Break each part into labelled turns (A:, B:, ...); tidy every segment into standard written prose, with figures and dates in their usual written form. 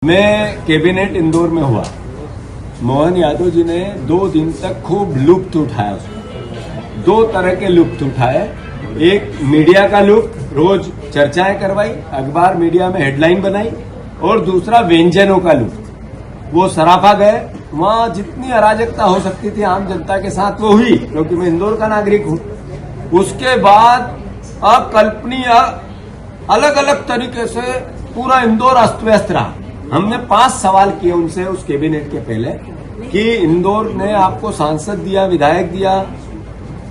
A: मैं कैबिनेट इंदौर में हुआ। मोहन यादव जी ने 2 दिन तक खूब लुत्फ उठाया। उसमें 2 तरह के लुत्फ उठाए। एक मीडिया का लुत्फ, रोज चर्चाएं करवाई, अखबार मीडिया में हेडलाइन बनाई, और दूसरा व्यंजनों का लुत्फ। वो सराफा गए, वहां जितनी अराजकता हो सकती थी आम जनता के साथ वो हुई, क्योंकि मैं इंदौर का नागरिक हूं। उसके बाद अकल्पनीय अलग अलग तरीके से पूरा इंदौर अस्त व्यस्त रहा। हमने 5 सवाल किए उनसे उस कैबिनेट के पहले कि इंदौर ने आपको सांसद दिया, विधायक दिया,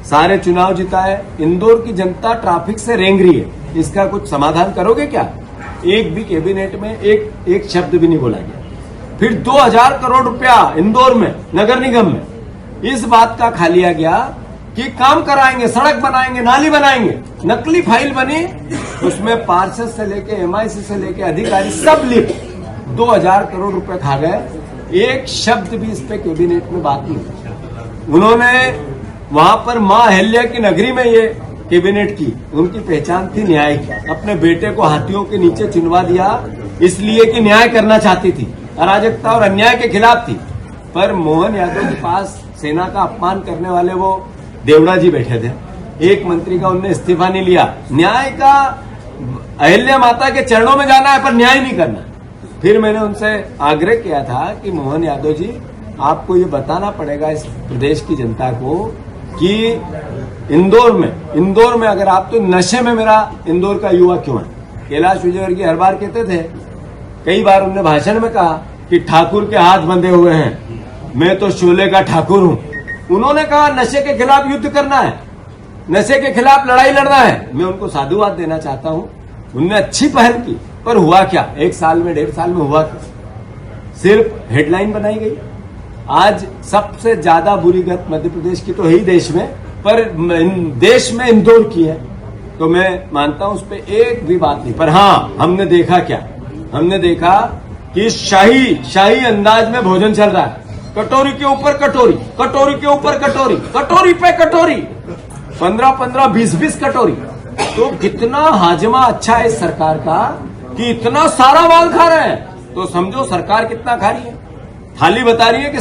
A: सारे चुनाव जिताए, इंदौर की जनता ट्रैफिक से रेंग रही है, इसका कुछ समाधान करोगे क्या? एक भी कैबिनेट में एक शब्द भी नहीं बोला गया। फिर 2000 करोड़ रुपया इंदौर में नगर निगम में इस बात का खा लिया गया कि काम कराएंगे, सड़क बनाएंगे, नाली बनाएंगे। नकली फाइल बनी, उसमें पार्षद से लेके MIC से लेके अधिकारी सब लिख 2000 करोड़ रुपए खा गए। एक शब्द भी इस पे कैबिनेट में बात नहीं। उन्होंने वहां पर मां अहिल्या की नगरी में ये कैबिनेट की, उनकी पहचान थी न्याय की। अपने बेटे को हाथियों के नीचे चुनवा दिया इसलिए कि न्याय करना चाहती थी, अराजकता और अन्याय के खिलाफ थी। पर मोहन यादव के पास सेना का अपमान करने वाले वो देवड़ा जी बैठे थे। एक मंत्री का उनने इस्तीफा नहीं लिया। न्याय का अहिल्या माता के चरणों में जाना है पर न्याय नहीं करना। फिर मैंने उनसे आग्रह किया था कि मोहन यादव जी, आपको ये बताना पड़ेगा इस प्रदेश की जनता को कि इंदौर में अगर आप, तो नशे में मेरा इंदौर का युवा क्यों है? कैलाश विजयवर्गीय हर बार कहते थे, कई बार उन्होंने भाषण में कहा कि ठाकुर के हाथ बंधे हुए हैं, मैं तो शोले का ठाकुर हूं। उन्होंने कहा नशे के खिलाफ युद्ध करना है, नशे के खिलाफ लड़ाई लड़ना है। मैं उनको साधुवाद देना चाहता हूं, उनने अच्छी पहल की, पर हुआ क्या? 1 साल में 1.5 साल में हुआ क्या? सिर्फ हेडलाइन बनाई गई। आज सबसे ज्यादा बुरी गत मध्य प्रदेश की तो है ही देश में, पर देश में इंदौर की है। तो मैं मानता हूं उस पर एक भी बात नहीं। पर हाँ, हमने देखा क्या? हमने देखा कि शाही अंदाज में भोजन चल रहा है। कटोरी के ऊपर कटोरी, कटोरी के ऊपर कटोरी, कटोरी पे कटोरी, 15-15, 20-20 कटोरी। तो कितना हाजमा अच्छा है इस सरकार का कि इतना सारा माल खा रहे हैं। तो समझो सरकार कितना खा रही है। थाली बता रही है कि